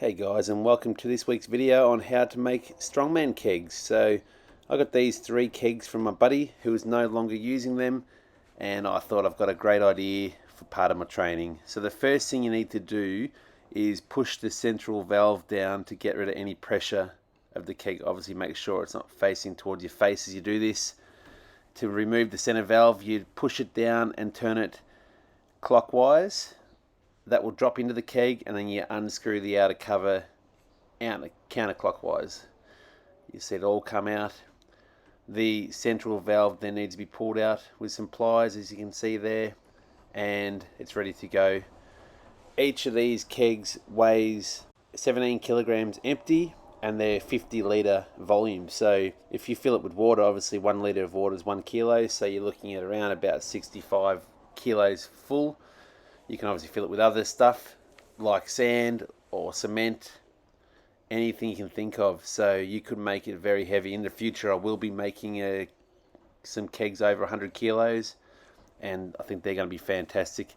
Hey guys, and welcome to this week's video on how to make Strongman kegs. So I got these 3 kegs from my buddy who is no longer using them, and I thought I've got a great idea for part of my training. So the first thing you need to do is push the central valve down to get rid of any pressure of the keg. Obviously make sure it's not facing towards your face as you do this. To remove the center valve, you push it down and turn it clockwise. That will drop into the keg, and then you unscrew the outer cover counterclockwise. You see it all come out. The central valve then needs to be pulled out with some pliers, as you can see there, and it's ready to go. Each of these kegs weighs 17 kilograms empty, and they're 50-litre volume. So if you fill it with water, obviously 1 litre of water is 1 kilo, so you're looking at around about 65 kilos full. You can obviously fill it with other stuff like sand or cement, anything you can think of. So you could make it very heavy. In the future I will be making some kegs over 100 kilos, and I think they're going to be fantastic.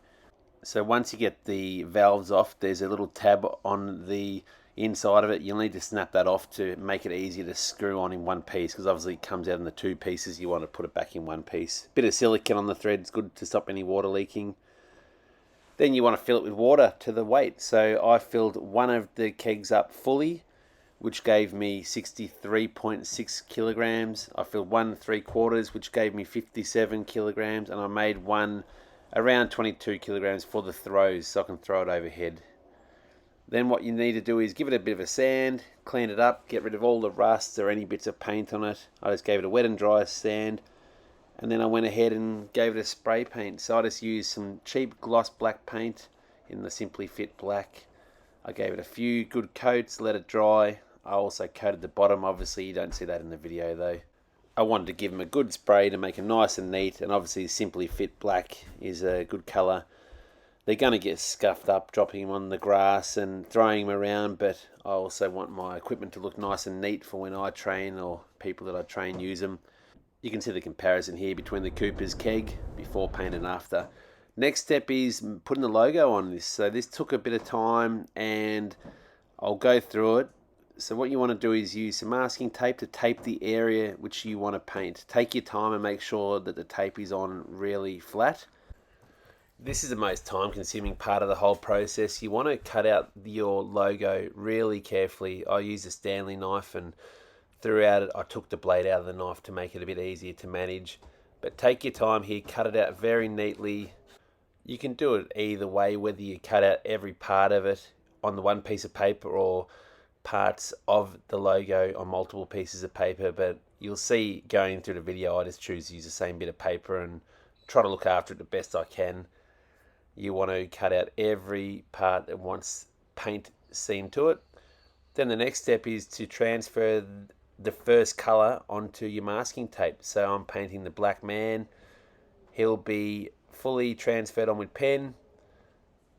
So once you get the valves off, there's a little tab on the inside of it. You'll need to snap that off to make it easier to screw on in one piece, because obviously it comes out in the 2 pieces. You want to put it back in one piece. Bit of silicone on the thread is good to stop any water leaking. Then you want to fill it with water to the weight. So I filled one of the kegs up fully, which gave me 63.6 kilograms. I filled 1 3/4, which gave me 57 kilograms, and I made one around 22 kilograms for the throws, so I can throw it overhead. Then what you need to do is give it a bit of a sand, clean it up, get rid of all the rust or any bits of paint on it. I just gave it a wet and dry sand. And then I went ahead and gave it a spray paint. So I just used some cheap gloss black paint in the Simmply Fit black. I gave it a few good coats, let it dry. I also coated the bottom. Obviously you don't see that in the video though. I wanted to give them a good spray to make them nice and neat, and obviously Simmply Fit black is a good colour. They're going to get scuffed up dropping them on the grass and throwing them around, but I also want my equipment to look nice and neat for when I train or people that I train use them. You can see the comparison here between the Cooper's keg before paint and after. Next step is putting the logo on this. So this took a bit of time, and I'll go through it. So what you want to do is use some masking tape to tape the area which you want to paint. Take your time and make sure that the tape is on really flat. This is the most time consuming part of the whole process. You want to cut out your logo really carefully. I use a Stanley knife, and throughout it I took the blade out of the knife to make it a bit easier to manage. But take your time here, cut it out very neatly. You can do it either way, whether you cut out every part of it on the one piece of paper or parts of the logo on multiple pieces of paper. But you'll see going through the video I just choose to use the same bit of paper and try to look after it the best I can. You want to cut out every part that wants paint seen to it. Then the next step is to transfer the first color onto your masking tape. So I'm painting the black man. He'll be fully transferred on with pen,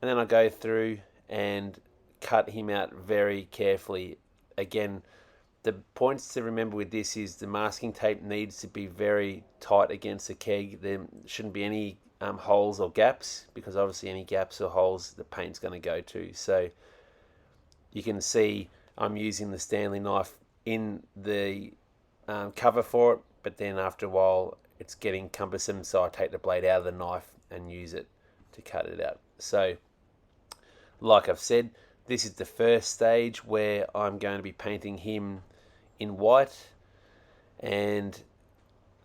and then I go through and cut him out very carefully. Again, the points to remember with this is the masking tape needs to be very tight against the keg. There shouldn't be any holes or gaps, because obviously any gaps or holes the paint's going to go to. So you can see I'm using the Stanley knife in the cover for it, but then after a while it's getting cumbersome, so I take the blade out of the knife and use it to cut it out. So like I've said, this is the first stage where I'm going to be painting him in white, and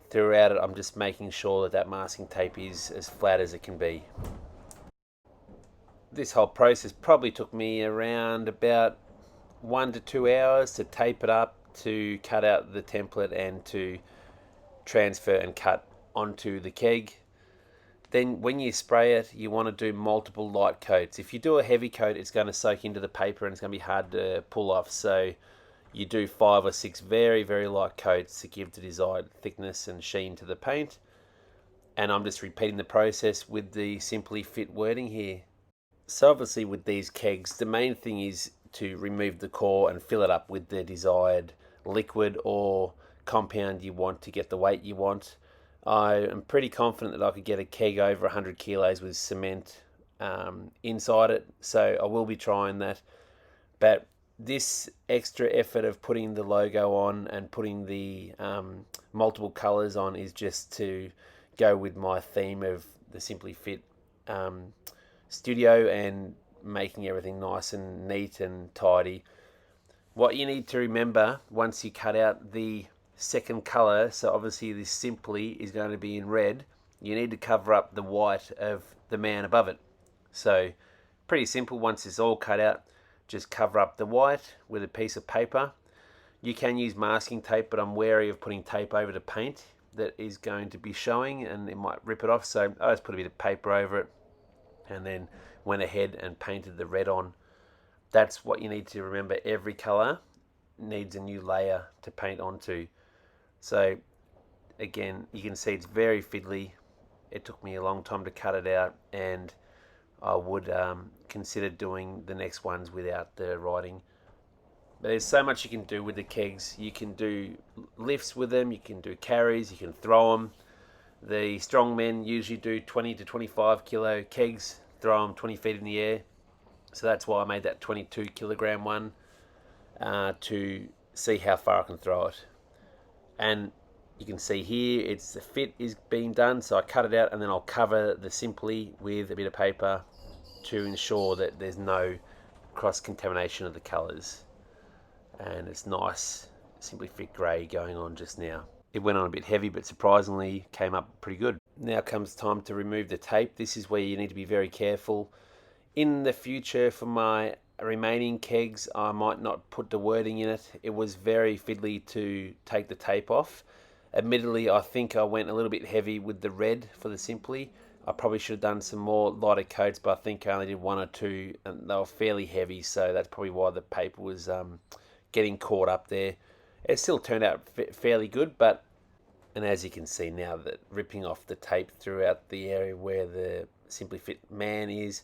throughout it I'm just making sure that that masking tape is as flat as it can be. This whole process probably took me around about 1 to 2 hours to tape it up, to cut out the template, and to transfer and cut onto the keg. Then when you spray it, you want to do multiple light coats. If you do a heavy coat, it's going to soak into the paper and it's going to be hard to pull off. So you do 5 or 6 very, very light coats to give the desired thickness and sheen to the paint. And I'm just repeating the process with the Simmply Fit wording here. So obviously with these kegs, the main thing is to remove the core and fill it up with the desired liquid or compound you want to get the weight you want. I am pretty confident that I could get a keg over 100 kilos with cement inside it, so I will be trying that. But this extra effort of putting the logo on and putting the multiple colors on is just to go with my theme of the Simply Fit studio and making everything nice and neat and tidy. What you need to remember once you cut out the second color, so obviously this Simply is going to be in red, you need to cover up the white of the man above it. So pretty simple. Once it's all cut out, just cover up the white with a piece of paper. You can use masking tape, but I'm wary of putting tape over the paint that is going to be showing and it might rip it off. So I just put a bit of paper over it and then went ahead and painted the red on. That's what you need to remember. Every color needs a new layer to paint onto. So again, you can see it's very fiddly. It took me a long time to cut it out, and I would consider doing the next ones without the writing. But there's so much you can do with the kegs. You can do lifts with them, you can do carries, you can throw them. The strongmen usually do 20 to 25 kilo kegs, throw them 20 feet in the air. So that's why I made that 22 kilogram one, to see how far I can throw it. And you can see here, the fit is being done, so I cut it out and then I'll cover the Simply with a bit of paper to ensure that there's no cross-contamination of the colours. And it's nice, Simply Fit grey going on just now. It went on a bit heavy, but surprisingly came up pretty good. Now comes time to remove the tape. This is where you need to be very careful. In the future, for my remaining kegs, I might not put the wording in it. It was very fiddly to take the tape off. Admittedly, I think I went a little bit heavy with the red for the Simply. I probably should have done some more lighter coats, but I think I only did one or two, and they were fairly heavy, so that's probably why the paper was getting caught up there. It still turned out fairly good, but, and as you can see now, that ripping off the tape throughout the area where the Simply Fit man is,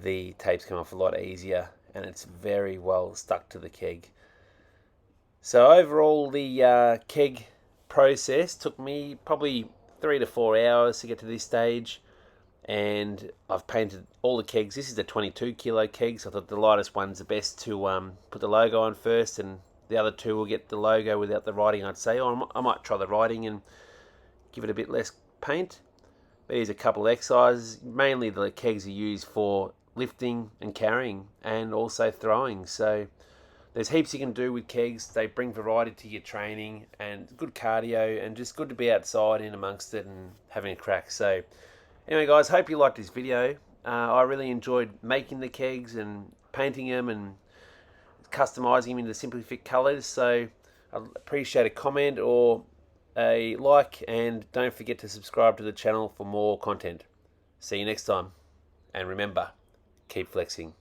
the tapes come off a lot easier, and it's very well stuck to the keg. So overall, the keg process took me probably 3 to 4 hours to get to this stage, and I've painted all the kegs. This is the 22 kilo keg, so I thought the lightest one's the best to put the logo on first, and the other two will get the logo without the writing, I'd say. Or I might try the writing and give it a bit less paint. But here's a couple of exercises. Mainly the kegs are used for lifting and carrying and also throwing. So there's heaps you can do with kegs. They bring variety to your training and good cardio, and just good to be outside in amongst it and having a crack. So anyway guys, hope you liked this video. I really enjoyed making the kegs and painting them and customizing them into Simply Fit colors. So I appreciate a comment or a like, and don't forget to subscribe to the channel for more content. See you next time, and remember, keep flexing.